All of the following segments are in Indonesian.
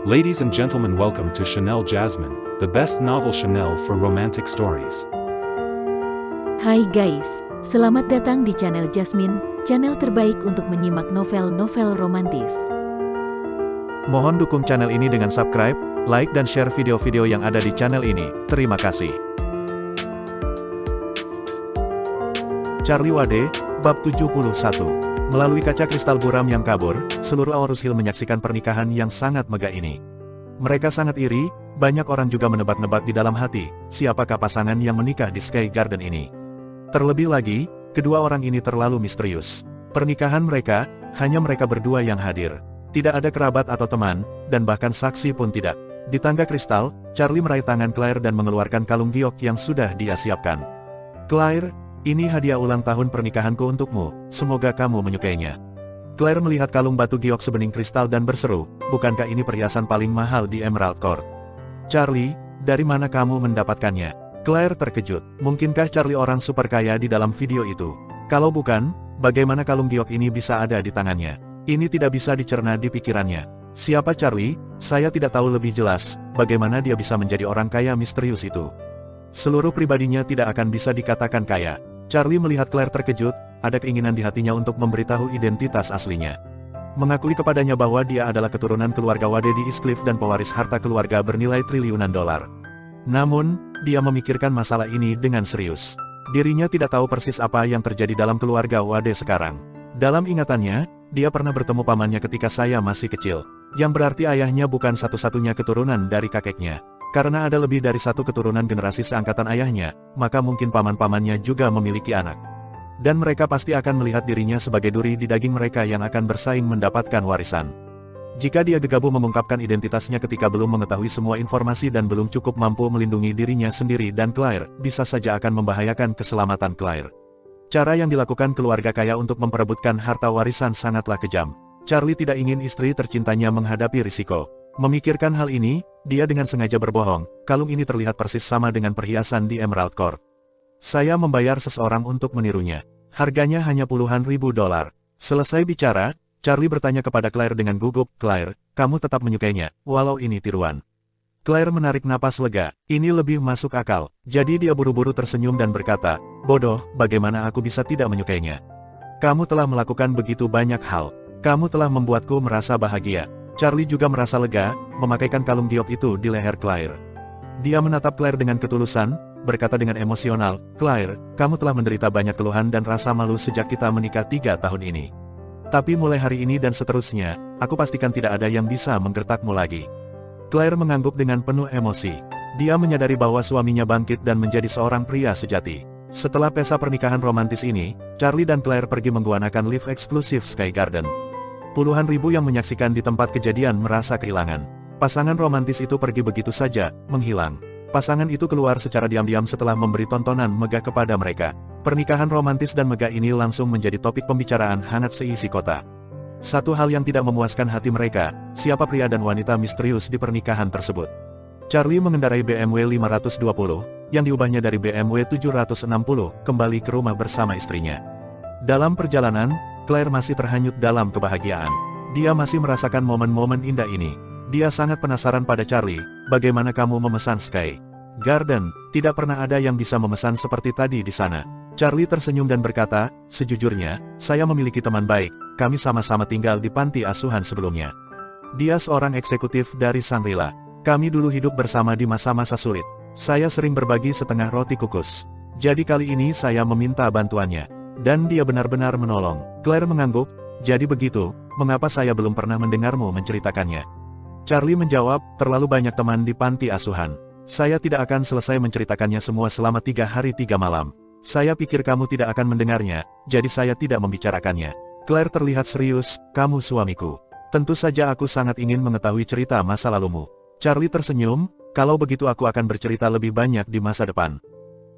Ladies and gentlemen, welcome to Chanel Jasmine, the best novel Chanel for romantic stories. Hai guys, selamat datang di channel Jasmine, channel terbaik untuk menyimak novel-novel romantis. Mohon dukung channel ini dengan subscribe, like dan share video-video yang ada di channel ini. Terima kasih. Charlie Wade, Bab 71. Melalui kaca kristal buram yang kabur, seluruh Aorus Hill menyaksikan pernikahan yang sangat megah ini. Mereka sangat iri, banyak orang juga menebak-nebak di dalam hati, siapakah pasangan yang menikah di Sky Garden ini. Terlebih lagi, kedua orang ini terlalu misterius. Pernikahan mereka, hanya mereka berdua yang hadir. Tidak ada kerabat atau teman, dan bahkan saksi pun tidak. Di tangga kristal, Charlie meraih tangan Claire dan mengeluarkan kalung giok yang sudah dia siapkan. Claire, ini hadiah ulang tahun pernikahanku untukmu, semoga kamu menyukainya. Claire melihat kalung batu giok sebening kristal dan berseru, bukankah ini perhiasan paling mahal di Emerald Court? Charlie, dari mana kamu mendapatkannya? Claire terkejut, mungkinkah Charlie orang super kaya di dalam video itu? Kalau bukan, bagaimana kalung giok ini bisa ada di tangannya? Ini tidak bisa dicerna di pikirannya. Siapa Charlie? Saya tidak tahu lebih jelas, bagaimana dia bisa menjadi orang kaya misterius itu. Seluruh pribadinya tidak akan bisa dikatakan kaya. Charlie melihat Claire terkejut, ada keinginan di hatinya untuk memberitahu identitas aslinya. Mengakui kepadanya bahwa dia adalah keturunan keluarga Wade di East Cliff dan pewaris harta keluarga bernilai triliunan dolar. Namun, dia memikirkan masalah ini dengan serius. Dirinya tidak tahu persis apa yang terjadi dalam keluarga Wade sekarang. Dalam ingatannya, dia pernah bertemu pamannya ketika saya masih kecil, yang berarti ayahnya bukan satu-satunya keturunan dari kakeknya. Karena ada lebih dari satu keturunan generasi seangkatan ayahnya, maka mungkin paman-pamannya juga memiliki anak. Dan mereka pasti akan melihat dirinya sebagai duri di daging mereka yang akan bersaing mendapatkan warisan. Jika dia gegabah mengungkapkan identitasnya ketika belum mengetahui semua informasi dan belum cukup mampu melindungi dirinya sendiri dan Claire, bisa saja akan membahayakan keselamatan Claire. Cara yang dilakukan keluarga kaya untuk memperebutkan harta warisan sangatlah kejam. Charlie tidak ingin istri tercintanya menghadapi risiko. Memikirkan hal ini, dia dengan sengaja berbohong, kalung ini terlihat persis sama dengan perhiasan di Emerald Court. Saya membayar seseorang untuk menirunya. Harganya hanya puluhan ribu dolar. Selesai bicara, Charlie bertanya kepada Claire dengan gugup, Claire, kamu tetap menyukainya, walau ini tiruan. Claire menarik napas lega, ini lebih masuk akal. Jadi dia buru-buru tersenyum dan berkata, bodoh, bagaimana aku bisa tidak menyukainya? Kamu telah melakukan begitu banyak hal. Kamu telah membuatku merasa bahagia. Charlie juga merasa lega, memakaikan kalung giok itu di leher Claire. Dia menatap Claire dengan ketulusan, berkata dengan emosional, Claire, kamu telah menderita banyak keluhan dan rasa malu sejak kita menikah 3 tahun ini. Tapi mulai hari ini dan seterusnya, aku pastikan tidak ada yang bisa menggertakmu lagi. Claire mengangguk dengan penuh emosi. Dia menyadari bahwa suaminya bangkit dan menjadi seorang pria sejati. Setelah pesta pernikahan romantis ini, Charlie dan Claire pergi menggunakan lift eksklusif Sky Garden. Puluhan ribu yang menyaksikan di tempat kejadian merasa kehilangan. Pasangan romantis itu pergi begitu saja, menghilang. Pasangan itu keluar secara diam-diam setelah memberi tontonan megah kepada mereka. Pernikahan romantis dan megah ini langsung menjadi topik pembicaraan hangat seisi kota. Satu hal yang tidak memuaskan hati mereka, siapa pria dan wanita misterius di pernikahan tersebut. Charlie mengendarai BMW 520, yang diubahnya dari BMW 760, kembali ke rumah bersama istrinya. Dalam perjalanan, Claire masih terhanyut dalam kebahagiaan. Dia masih merasakan momen-momen indah ini. Dia sangat penasaran pada Charlie, bagaimana kamu memesan Sky Garden? Tidak pernah ada yang bisa memesan seperti tadi di sana. Charlie tersenyum dan berkata, sejujurnya, saya memiliki teman baik, kami sama-sama tinggal di panti asuhan sebelumnya. Dia seorang eksekutif dari Shangri-La. Kami dulu hidup bersama di masa-masa sulit. Saya sering berbagi setengah roti kukus. Jadi kali ini saya meminta bantuannya. Dan dia benar-benar menolong. Claire mengangguk, jadi begitu, mengapa saya belum pernah mendengarmu menceritakannya? Charlie menjawab, terlalu banyak teman di panti asuhan. Saya tidak akan selesai menceritakannya semua selama 3 hari 3 malam. Saya pikir kamu tidak akan mendengarnya, jadi saya tidak membicarakannya. Claire terlihat serius, kamu suamiku. Tentu saja aku sangat ingin mengetahui cerita masa lalumu. Charlie tersenyum, kalau begitu aku akan bercerita lebih banyak di masa depan.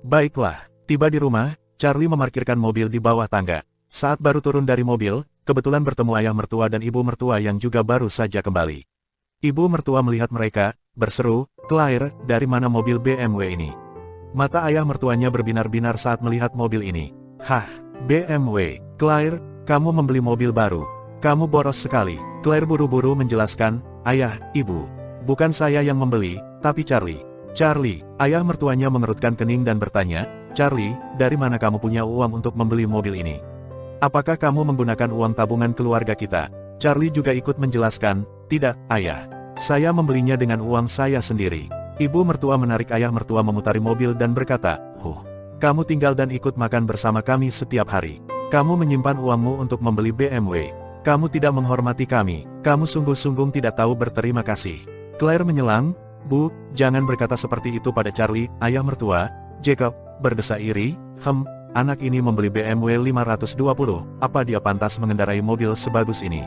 Baiklah, tiba di rumah, Charlie memarkirkan mobil di bawah tangga. Saat baru turun dari mobil, kebetulan bertemu ayah mertua dan ibu mertua yang juga baru saja kembali. Ibu mertua melihat mereka, berseru, Claire, dari mana mobil BMW ini? Mata ayah mertuanya berbinar-binar saat melihat mobil ini. Hah, BMW, Claire, kamu membeli mobil baru. Kamu boros sekali. Claire buru-buru menjelaskan, ayah, ibu. Bukan saya yang membeli, tapi Charlie. Charlie, ayah mertuanya mengerutkan kening dan bertanya, Charlie, dari mana kamu punya uang untuk membeli mobil ini? Apakah kamu menggunakan uang tabungan keluarga kita? Charlie juga ikut menjelaskan, tidak, ayah. Saya membelinya dengan uang saya sendiri. Ibu mertua menarik ayah mertua memutari mobil dan berkata, kamu tinggal dan ikut makan bersama kami setiap hari. Kamu menyimpan uangmu untuk membeli BMW. Kamu tidak menghormati kami. Kamu sungguh-sungguh tidak tahu berterima kasih. Claire menyelang, Bu, jangan berkata seperti itu pada Charlie, ayah mertua. Jacob berdesa iri, anak ini membeli BMW 520, apa dia pantas mengendarai mobil sebagus ini?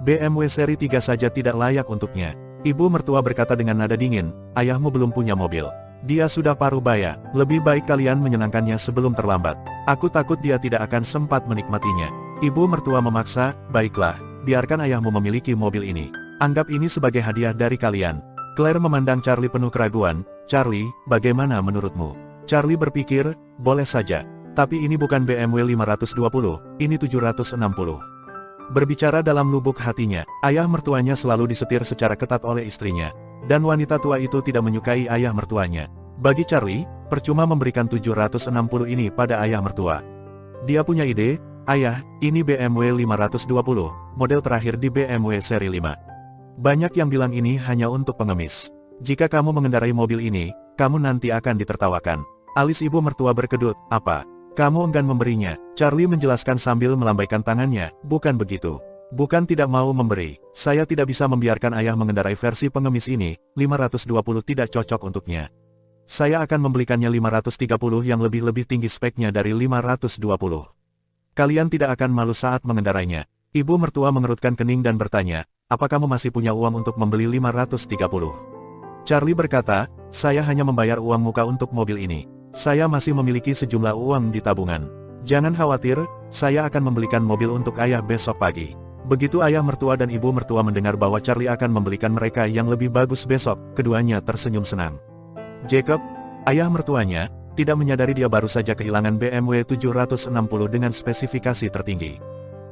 BMW seri 3 saja tidak layak untuknya. Ibu mertua berkata dengan nada dingin, ayahmu belum punya mobil. Dia sudah paruh baya, lebih baik kalian menyenangkannya sebelum terlambat. Aku takut dia tidak akan sempat menikmatinya. Ibu mertua memaksa, baiklah, biarkan ayahmu memiliki mobil ini. Anggap ini sebagai hadiah dari kalian. Claire memandang Charlie penuh keraguan, Charlie, bagaimana menurutmu? Charlie berpikir, boleh saja. Tapi ini bukan BMW 520, ini 760. Berbicara dalam lubuk hatinya, ayah mertuanya selalu disetir secara ketat oleh istrinya. Dan wanita tua itu tidak menyukai ayah mertuanya. Bagi Charlie, percuma memberikan 760 ini pada ayah mertua. Dia punya ide, ayah, ini BMW 520, model terakhir di BMW seri 5. Banyak yang bilang ini hanya untuk pengemis. Jika kamu mengendarai mobil ini, kamu nanti akan ditertawakan. Alis ibu mertua berkedut, apa? Kamu enggan memberinya? Charlie menjelaskan sambil melambaikan tangannya, bukan begitu. Bukan tidak mau memberi, saya tidak bisa membiarkan ayah mengendarai versi pengemis ini, 520 tidak cocok untuknya. Saya akan membelikannya 530 yang lebih tinggi speknya dari 520. Kalian tidak akan malu saat mengendarainya. Ibu mertua mengerutkan kening dan bertanya, apa kamu masih punya uang untuk membeli 530? Charlie berkata, saya hanya membayar uang muka untuk mobil ini. Saya masih memiliki sejumlah uang di tabungan. Jangan khawatir, saya akan membelikan mobil untuk ayah besok pagi. Begitu ayah mertua dan ibu mertua mendengar bahwa Charlie akan membelikan mereka yang lebih bagus besok, keduanya tersenyum senang. Jacob, ayah mertuanya, tidak menyadari dia baru saja kehilangan BMW 760 dengan spesifikasi tertinggi.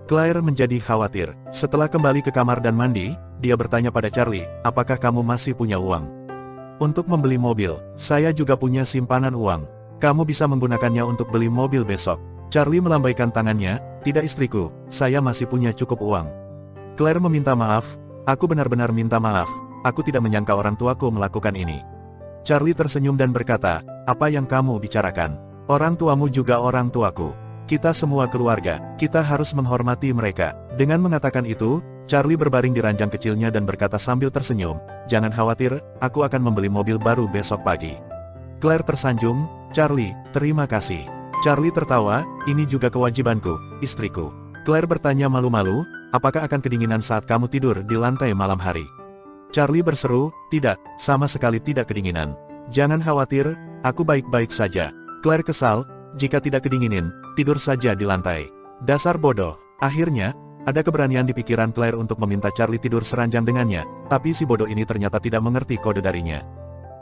Claire menjadi khawatir. Setelah kembali ke kamar dan mandi, dia bertanya pada Charlie, apakah kamu masih punya uang? Untuk membeli mobil, saya juga punya simpanan uang. Kamu bisa menggunakannya untuk beli mobil besok. Charlie melambaikan tangannya, tidak istriku, saya masih punya cukup uang. Claire meminta maaf, aku benar-benar minta maaf, aku tidak menyangka orang tuaku melakukan ini. Charlie tersenyum dan berkata, apa yang kamu bicarakan? Orang tuamu juga orang tuaku. Kita semua keluarga, kita harus menghormati mereka. Dengan mengatakan itu, Charlie berbaring di ranjang kecilnya dan berkata sambil tersenyum, jangan khawatir, aku akan membeli mobil baru besok pagi. Claire tersanjung, Charlie, terima kasih. Charlie tertawa, ini juga kewajibanku, istriku. Claire bertanya malu-malu, apakah akan kedinginan saat kamu tidur di lantai malam hari? Charlie berseru, tidak, sama sekali tidak kedinginan. Jangan khawatir, aku baik-baik saja. Claire kesal, jika tidak kedinginan, tidur saja di lantai. Dasar bodoh. Akhirnya, ada keberanian di pikiran Claire untuk meminta Charlie tidur seranjang dengannya, tapi si bodoh ini ternyata tidak mengerti kode darinya.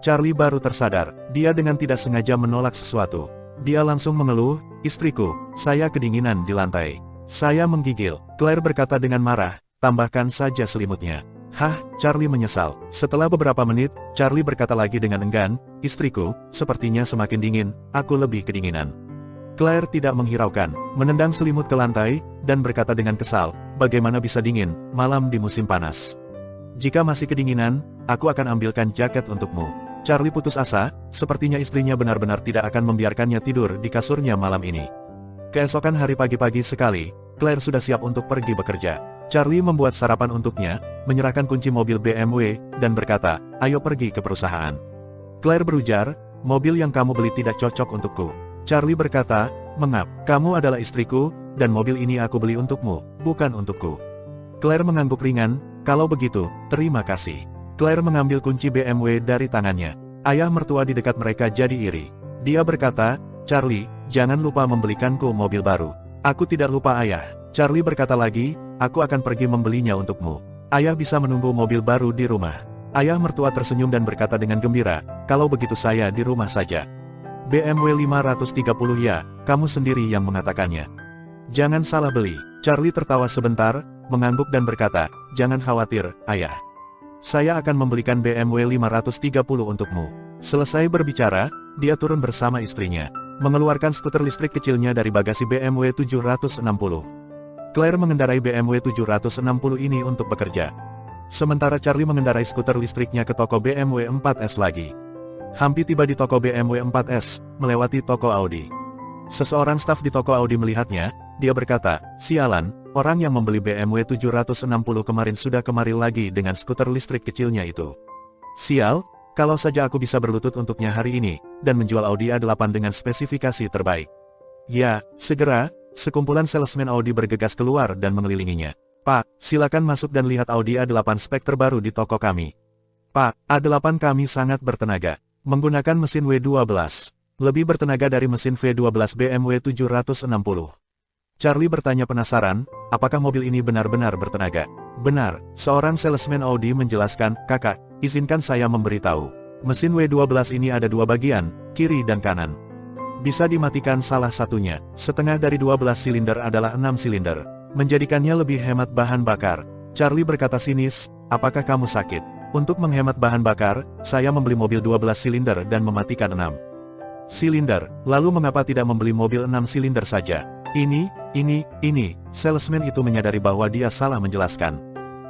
Charlie baru tersadar, dia dengan tidak sengaja menolak sesuatu. Dia langsung mengeluh, istriku, saya kedinginan di lantai. Saya menggigil. Claire berkata dengan marah, tambahkan saja selimutnya. Hah, Charlie menyesal. Setelah beberapa menit, Charlie berkata lagi dengan enggan, istriku, sepertinya semakin dingin, aku lebih kedinginan. Claire tidak menghiraukan, menendang selimut ke lantai, dan berkata dengan kesal, bagaimana bisa dingin, malam di musim panas. Jika masih kedinginan, aku akan ambilkan jaket untukmu. Charlie putus asa, sepertinya istrinya benar-benar tidak akan membiarkannya tidur di kasurnya malam ini. Keesokan hari pagi-pagi sekali, Claire sudah siap untuk pergi bekerja. Charlie membuat sarapan untuknya, menyerahkan kunci mobil BMW, dan berkata, ayo pergi ke perusahaan. Claire berujar, mobil yang kamu beli tidak cocok untukku. Charlie berkata, mengap, kamu adalah istriku, dan mobil ini aku beli untukmu, bukan untukku. Claire mengangguk ringan, kalau begitu, terima kasih. Claire mengambil kunci BMW dari tangannya. Ayah mertua di dekat mereka jadi iri. Dia berkata, Charlie, jangan lupa membelikanku mobil baru. Aku tidak lupa ayah. Charlie berkata lagi, aku akan pergi membelinya untukmu. Ayah bisa menunggu mobil baru di rumah. Ayah mertua tersenyum dan berkata dengan gembira, kalau begitu saya di rumah saja. BMW 530 ya, kamu sendiri yang mengatakannya. Jangan salah beli. Charlie tertawa sebentar, mengangguk dan berkata, "Jangan khawatir, ayah. Saya akan membelikan BMW 530 untukmu." Selesai berbicara, dia turun bersama istrinya, mengeluarkan skuter listrik kecilnya dari bagasi BMW 760. Claire mengendarai BMW 760 ini untuk bekerja. Sementara Charlie mengendarai skuter listriknya ke toko BMW 4S lagi. Hampir tiba di toko BMW 4S, melewati toko Audi. Seseorang staf di toko Audi melihatnya, dia berkata, "Sialan, orang yang membeli BMW 760 kemarin sudah kemari lagi dengan skuter listrik kecilnya itu. Sial, kalau saja aku bisa berlutut untuknya hari ini, dan menjual Audi A8 dengan spesifikasi terbaik." Ya, segera, sekumpulan salesman Audi bergegas keluar dan mengelilinginya. "Pak, silakan masuk dan lihat Audi A8 spek terbaru di toko kami." "Pak, A8 kami sangat bertenaga. Menggunakan mesin W12. Lebih bertenaga dari mesin V12 BMW 760. Charlie bertanya penasaran, apakah mobil ini benar-benar bertenaga? "Benar," seorang salesman Audi menjelaskan, "Kakak, izinkan saya memberitahu. Mesin W12 ini ada dua bagian, kiri dan kanan. Bisa dimatikan salah satunya, setengah dari 12 silinder adalah 6 silinder. Menjadikannya lebih hemat bahan bakar." Charlie berkata sinis, "Apakah kamu sakit? Untuk menghemat bahan bakar, saya membeli mobil 12 silinder dan mematikan 6 silinder. Lalu mengapa tidak membeli mobil 6 silinder saja?" Ini. Salesman itu menyadari bahwa dia salah menjelaskan.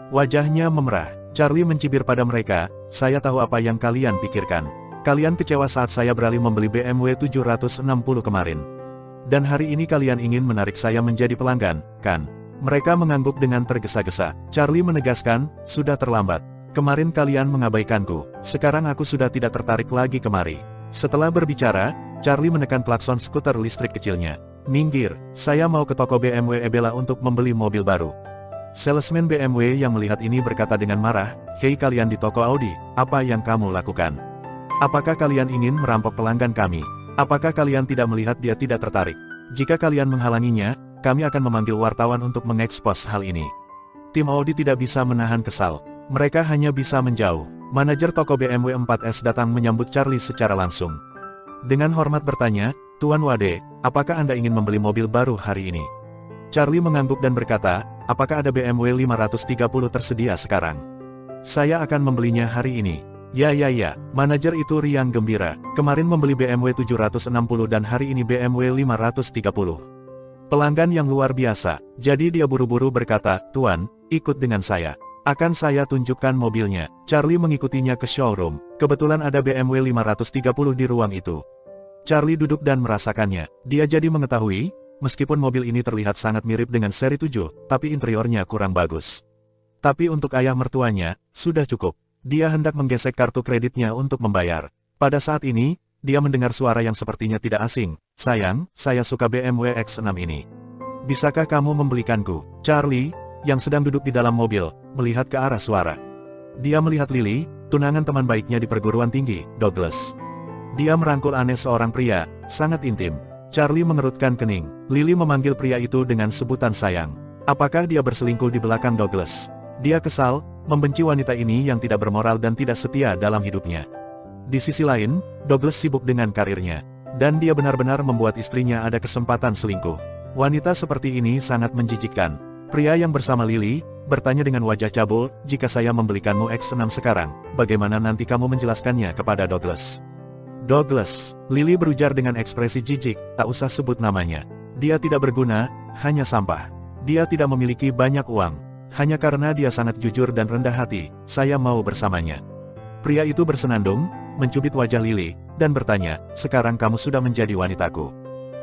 Wajahnya memerah. Charlie mencibir pada mereka, "Saya tahu apa yang kalian pikirkan. Kalian kecewa saat saya beralih membeli BMW 760 kemarin. Dan hari ini kalian ingin menarik saya menjadi pelanggan, kan?" Mereka mengangguk dengan tergesa-gesa. Charlie menegaskan, "Sudah terlambat. Kemarin kalian mengabaikanku, sekarang aku sudah tidak tertarik lagi kemari." Setelah berbicara, Charlie menekan klakson skuter listrik kecilnya. "Minggir, saya mau ke toko BMW Ebela untuk membeli mobil baru." Salesman BMW yang melihat ini berkata dengan marah, "Hei kalian di toko Audi, apa yang kamu lakukan? Apakah kalian ingin merampok pelanggan kami? Apakah kalian tidak melihat dia tidak tertarik? Jika kalian menghalanginya, kami akan memanggil wartawan untuk mengekspos hal ini." Tim Audi tidak bisa menahan kesal. Mereka hanya bisa menjauh. Manajer toko BMW 4S datang menyambut Charlie secara langsung. Dengan hormat bertanya, "Tuan Wade, apakah Anda ingin membeli mobil baru hari ini?" Charlie mengangguk dan berkata, "Apakah ada BMW 530 tersedia sekarang? Saya akan membelinya hari ini." Ya, manajer itu riang gembira. Kemarin membeli BMW 760 dan hari ini BMW 530. Pelanggan yang luar biasa. Jadi dia buru-buru berkata, "Tuan, ikut dengan saya. Akan saya tunjukkan mobilnya." Charlie mengikutinya ke showroom. Kebetulan ada BMW 530 di ruang itu. Charlie duduk dan merasakannya. Dia jadi mengetahui, meskipun mobil ini terlihat sangat mirip dengan seri 7, tapi interiornya kurang bagus. Tapi untuk ayah mertuanya, sudah cukup. Dia hendak menggesek kartu kreditnya untuk membayar. Pada saat ini, dia mendengar suara yang sepertinya tidak asing. "Sayang, saya suka BMW X6 ini. Bisakah kamu membelikanku?" Charlie, yang sedang duduk di dalam mobil, melihat ke arah suara. Dia melihat Lily, tunangan teman baiknya di perguruan tinggi, Douglas. Dia merangkul aneh seorang pria, sangat intim. Charlie mengerutkan kening. Lily memanggil pria itu dengan sebutan sayang. Apakah dia berselingkuh di belakang Douglas? Dia kesal, membenci wanita ini yang tidak bermoral dan tidak setia dalam hidupnya. Di sisi lain, Douglas sibuk dengan karirnya. Dan dia benar-benar membuat istrinya ada kesempatan selingkuh. Wanita seperti ini sangat menjijikkan. Pria yang bersama Lily, bertanya dengan wajah cabul, "Jika saya membelikanmu X6 sekarang, bagaimana nanti kamu menjelaskannya kepada Douglas?" "Douglas," Lily berujar dengan ekspresi jijik, "tak usah sebut namanya. Dia tidak berguna, hanya sampah. Dia tidak memiliki banyak uang. Hanya karena dia sangat jujur dan rendah hati, saya mau bersamanya." Pria itu bersenandung, mencubit wajah Lily, dan bertanya, "Sekarang kamu sudah menjadi wanitaku.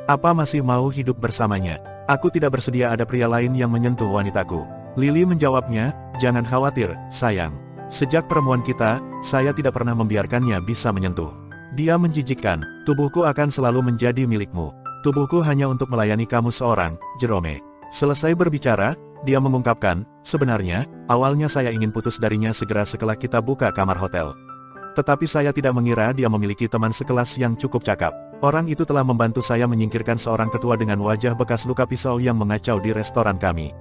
Apa masih mau hidup bersamanya?" "Aku tidak bersedia ada pria lain yang menyentuh wanitaku." Lily menjawabnya, "Jangan khawatir, sayang. Sejak pertemuan kita, saya tidak pernah membiarkannya bisa menyentuh. Dia menjijikkan. Tubuhku akan selalu menjadi milikmu. Tubuhku hanya untuk melayani kamu seorang, Jerome." Selesai berbicara, dia mengungkapkan, "Sebenarnya, awalnya saya ingin putus darinya segera setelah kita buka kamar hotel. Tetapi saya tidak mengira dia memiliki teman sekelas yang cukup cakap. Orang itu telah membantu saya menyingkirkan seorang ketua dengan wajah bekas luka pisau yang mengacau di restoran kami.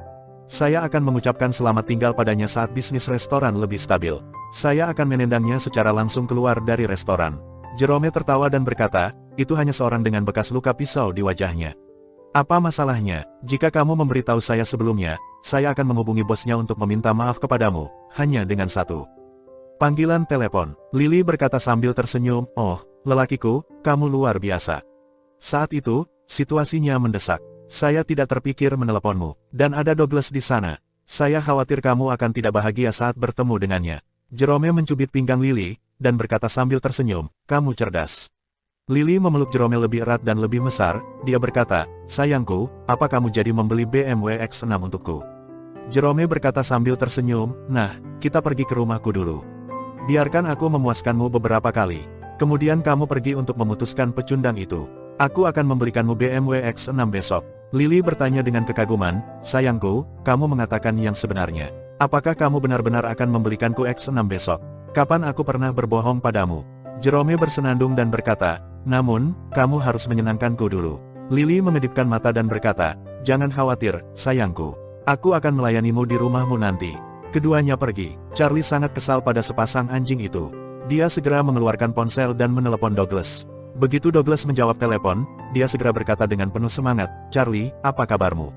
Saya akan mengucapkan selamat tinggal padanya saat bisnis restoran lebih stabil. Saya akan menendangnya secara langsung keluar dari restoran." Jerome tertawa dan berkata, "Itu hanya seorang dengan bekas luka pisau di wajahnya. Apa masalahnya, jika kamu memberitahu saya sebelumnya, saya akan menghubungi bosnya untuk meminta maaf kepadamu, hanya dengan satu panggilan telepon. Lily berkata sambil tersenyum, oh, lelakiku, kamu luar biasa. Saat itu, situasinya mendesak. Saya tidak terpikir meneleponmu, dan ada Douglas di sana. Saya khawatir kamu akan tidak bahagia saat bertemu dengannya. Jerome mencubit pinggang Lily, dan berkata sambil tersenyum, kamu cerdas. Lily memeluk Jerome lebih erat dan lebih mesar, dia berkata, sayangku, apa kamu jadi membeli BMW X6 untukku? Jerome berkata sambil tersenyum, nah, kita pergi ke rumahku dulu. Biarkan aku memuaskanmu beberapa kali. Kemudian kamu pergi untuk memutuskan pecundang itu. Aku akan membelikanmu BMW X6 besok. Lily bertanya dengan kekaguman, sayangku, kamu mengatakan yang sebenarnya. Apakah kamu benar-benar akan membelikanku X6 besok? Kapan aku pernah berbohong padamu? Jerome bersenandung dan berkata, namun, kamu harus menyenangkanku dulu. Lily mengedipkan mata dan berkata, jangan khawatir, sayangku. Aku akan melayanimu di rumahmu nanti. Keduanya pergi. Charlie sangat kesal pada sepasang anjing itu. Dia segera mengeluarkan ponsel dan menelepon Douglas. Begitu Douglas menjawab telepon, dia segera berkata dengan penuh semangat, Charlie, apa kabarmu?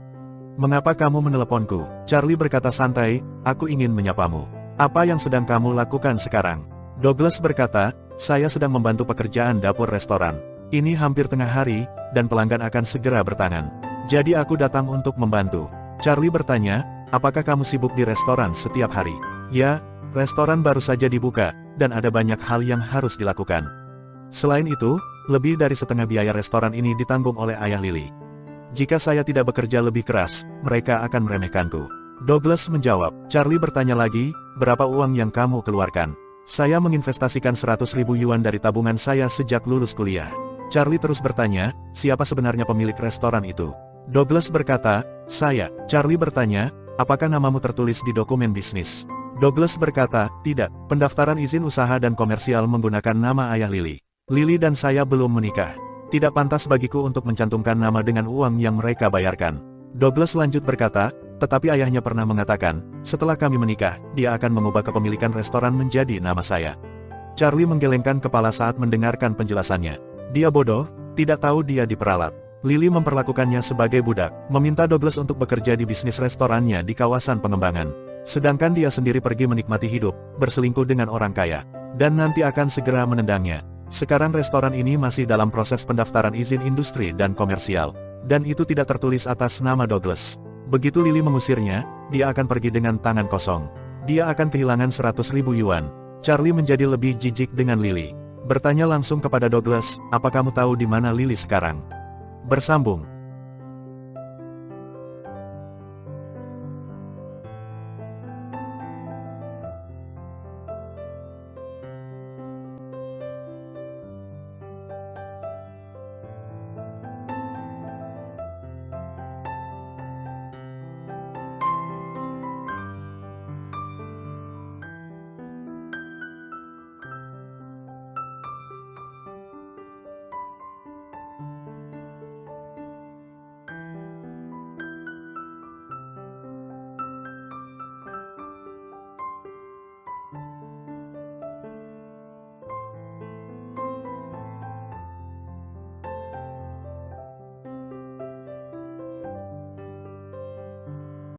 Mengapa kamu meneleponku? Charlie berkata santai, aku ingin menyapamu. Apa yang sedang kamu lakukan sekarang? Douglas berkata, saya sedang membantu pekerjaan dapur restoran. Ini hampir tengah hari, dan pelanggan akan segera bertangan. Jadi aku datang untuk membantu. Charlie bertanya, apakah kamu sibuk di restoran setiap hari? Ya, restoran baru saja dibuka, dan ada banyak hal yang harus dilakukan. Selain itu, lebih dari setengah biaya restoran ini ditanggung oleh ayah Lily. Jika saya tidak bekerja lebih keras, mereka akan meremehkanku. Douglas menjawab. Charlie bertanya lagi, berapa uang yang kamu keluarkan? Saya menginvestasikan 100.000 yuan dari tabungan saya sejak lulus kuliah. Charlie terus bertanya, siapa sebenarnya pemilik restoran itu? Douglas berkata, saya. Charlie bertanya, apakah namamu tertulis di dokumen bisnis? Douglas berkata, tidak, pendaftaran izin usaha dan komersial menggunakan nama ayah Lily. Lily dan saya belum menikah. Tidak pantas bagiku untuk mencantumkan nama dengan uang yang mereka bayarkan. Douglas lanjut berkata, tetapi ayahnya pernah mengatakan, setelah kami menikah, dia akan mengubah kepemilikan restoran menjadi nama saya. Charlie menggelengkan kepala saat mendengarkan penjelasannya. Dia bodoh, tidak tahu dia diperalat. Lily memperlakukannya sebagai budak, meminta Douglas untuk bekerja di bisnis restorannya di kawasan pengembangan. Sedangkan dia sendiri pergi menikmati hidup, berselingkuh dengan orang kaya, dan nanti akan segera menendangnya. Sekarang restoran ini masih dalam proses pendaftaran izin industri dan komersial, dan itu tidak tertulis atas nama Douglas. Begitu Lily mengusirnya, dia akan pergi dengan tangan kosong. Dia akan kehilangan 100.000 yuan. Charlie menjadi lebih jijik dengan Lily. Bertanya langsung kepada Douglas, apa kamu tahu di mana Lily sekarang? Bersambung.